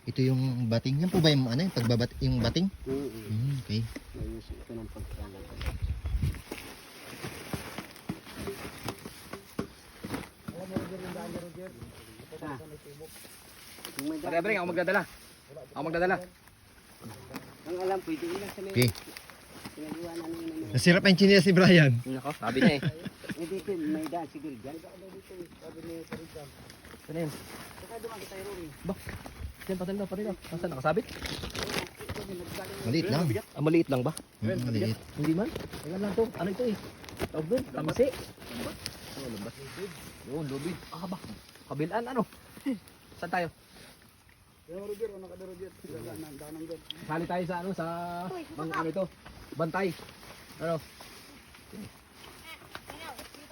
Ito yung bating. Yan po ba yung ano, yung yung bating? Okay. Ito ng pagkalan. Pare, ako magdadala. Ako magdadala. Ang alam po, ito ilang sa may Okay. pinagawa namin naman. Nasira pa yung chinelas si Brian. Nako, sabi niya eh. Dito, may daan siguro dyan. Ano yun? Saka dumaan kita yung Ba? Yan, patay na. Nasaan nakasabit? Maliit lang. Ah, maliit lang ba? Maliit. Hindi man. Tingnan lang to. Ano ito eh? Tawag doon. Tamsi. Oh, lambas. Yun, lubid. Ah, ba? Kabilaan ano? Saan tayo? Sali tayo sa ano, sa mga ano ito. Bantay. Ano?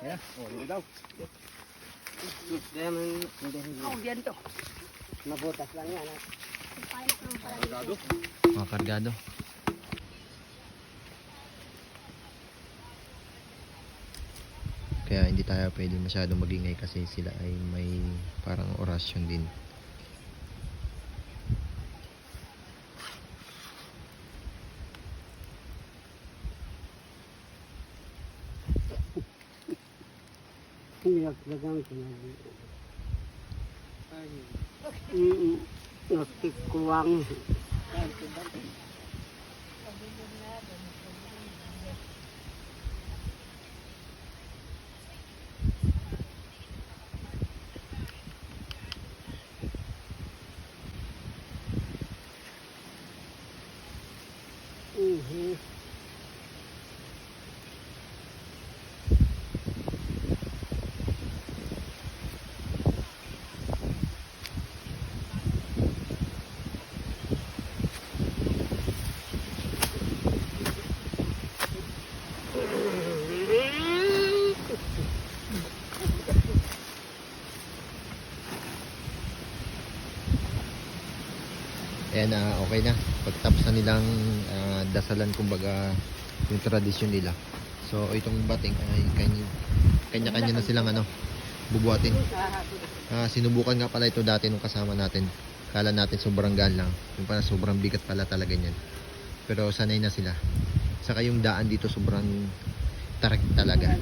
Ayan. Oh, lubid daw. Kaya man, hindi. to. Mabutas lang yan. Mga kargado. Kaya hindi tayo pwede masyadong magingay kasi sila ay may parang orasyon din. Pinaglagang pinag. Nakikuwang. Ayan, okay na. Pagtapos na nilang dasalan kumbaga yung tradisyon nila. So itong bating ay kanya-kanya na silang ano, bubuhatin. Sinubukan nga pala ito dati nung kasama natin. Kala natin sobrang gaan lang. Yung pala sobrang bigat pala talaga niyan. Pero sanay na sila. Saka yung daan dito sobrang tarik talaga.